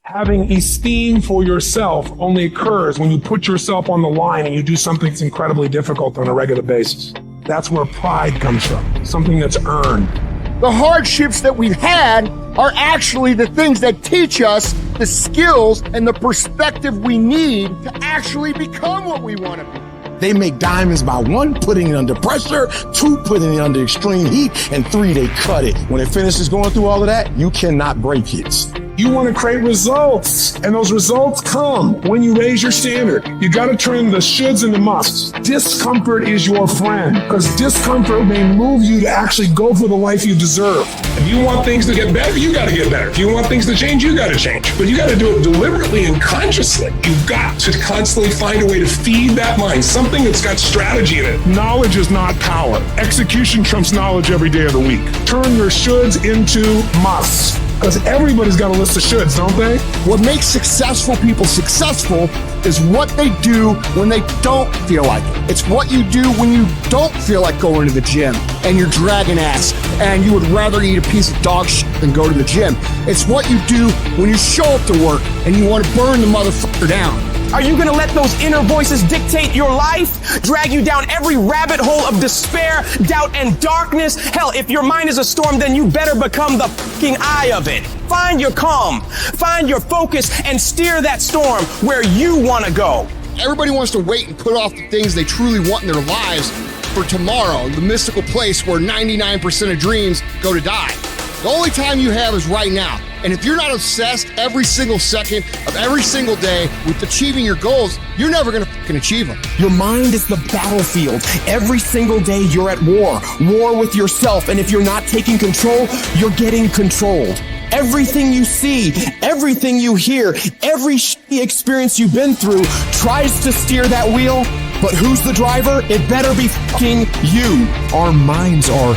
Having esteem for yourself only occurs when you put yourself on the line and you do something that's incredibly difficult on a regular basis. That's where pride comes from, something that's earned. The hardships that we've had are actually the things that teach us the skills and the perspective we need to actually become what we want to be. They make diamonds by 1, putting it under pressure, 2, putting it under extreme heat, and 3, they cut it. When it finishes going through all of that, you cannot break it. You want to create results, and those results come when you raise your standard. You got to turn the shoulds into musts. Discomfort is your friend, because discomfort may move you to actually go for the life you deserve. If you want things to get better, you got to get better. If you want things to change, you got to change. But you got to do it deliberately and consciously. You've got to constantly find a way to feed that mind, something that's got strategy in it. Knowledge is not power. Execution trumps knowledge every day of the week. Turn your shoulds into musts. Because everybody's got a list of shoulds, don't they? What makes successful people successful is what they do when they don't feel like it. It's what you do when you don't feel like going to the gym and you're dragging ass and you would rather eat a piece of dog shit than go to the gym. It's what you do when you show up to work and you want to burn the motherfucker down. Are you gonna let those inner voices dictate your life? Drag you down every rabbit hole of despair, doubt, and darkness? Hell, if your mind is a storm, then you better become the fucking eye of it. Find your calm, find your focus, and steer that storm where you wanna go. Everybody wants to wait and put off the things they truly want in their lives for tomorrow, the mystical place where 99% of dreams go to die. The only time you have is right now. And if you're not obsessed every single second of every single day with achieving your goals, you're never gonna fucking achieve them. Your mind is the battlefield. Every single day you're at war with yourself. And if you're not taking control, you're getting controlled. Everything you see, everything you hear, every shitty experience you've been through tries to steer that wheel. But who's the driver? It better be fucking you. Our minds are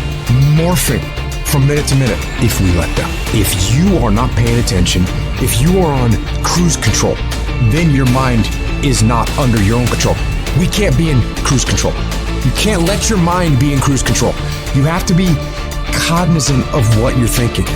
morphing from minute to minute if we let them. If you are not paying attention, if you are on cruise control, then your mind is not under your own control. We can't be in cruise control. You can't let your mind be in cruise control. You have to be cognizant of what you're thinking.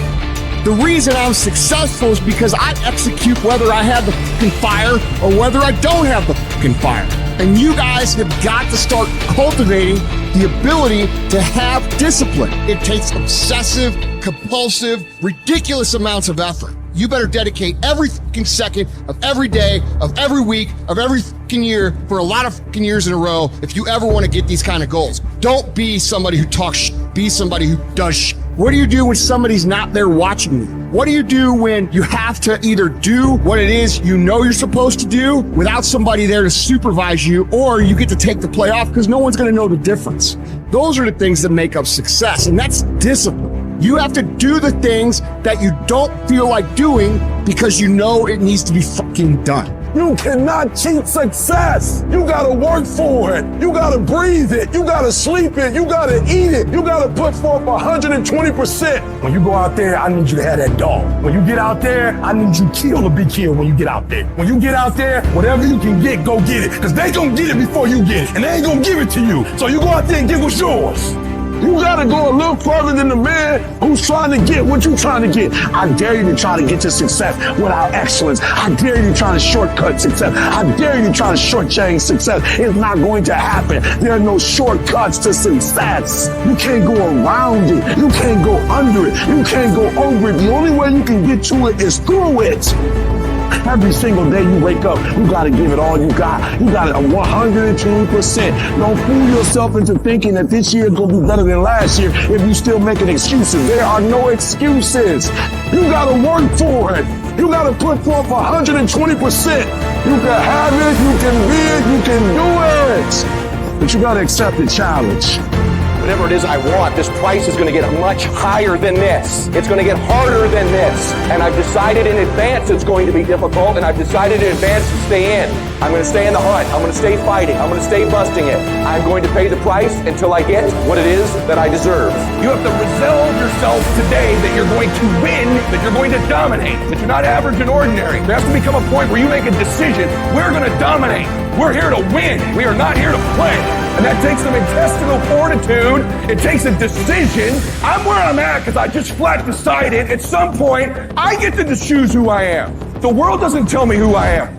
The reason I'm successful is because I execute whether I have the fucking fire or whether I don't have the fucking fire. And you guys have got to start cultivating the ability to have discipline. It takes obsessive, compulsive, ridiculous amounts of effort. You better dedicate every fucking second of every day, of every week, of every fucking year for a lot of fucking years in a row if you ever want to get these kind of goals. Don't be somebody who talks shit. Be somebody who does shit. What do you do when somebody's not there watching you? What do you do when you have to either do what it is you know you're supposed to do without somebody there to supervise you, or you get to take the play off because no one's going to know the difference? Those are the things that make up success, and that's discipline. You have to do the things that you don't feel like doing because you know it needs to be fucking done. You cannot cheat success. You gotta work for it. You gotta breathe it. You gotta sleep it. You gotta eat it. You gotta put forth 120%. When you go out there, I need you to have that dog. When you get out there, I need you to kill or be killed when you get out there. When you get out there, whatever you can get, go get it. Because they gonna get it before you get it. And they ain't gonna give it to you. So you go out there and get what's yours. You gotta go a little further than the man who's trying to get what you're trying to get. I dare you to try to get to success without excellence. I dare you to try to shortcut success. I dare you to try to shortchange success. It's not going to happen. There are no shortcuts to success. You can't go around it. You can't go under it. You can't go over it. The only way you can get to it is through it. Every single day you wake up, you gotta give it all you got. You got it 120%. Don't fool yourself into thinking that this year is gonna be better than last year if you still making excuses. There are no excuses. You gotta work for it. You gotta put forth 120%. You can have it, you can be it, you can do it. But you gotta accept the challenge. Whatever it is I want, this price is going to get much higher than this. It's going to get harder than this. And I've decided in advance it's going to be difficult, and I've decided in advance to stay in. I'm going to stay in the hunt. I'm going to stay fighting. I'm going to stay busting it. I'm going to pay the price until I get what it is that I deserve. You have to resolve yourself today that you're going to win, that you're going to dominate, that you're not average and ordinary. There has to become a point where you make a decision. We're going to dominate. We're here to win. We are not here to play. And that takes some intestinal fortitude. It takes a decision. I'm where I'm at because I just flat decided at some point I get to choose who I am. The world doesn't tell me who I am.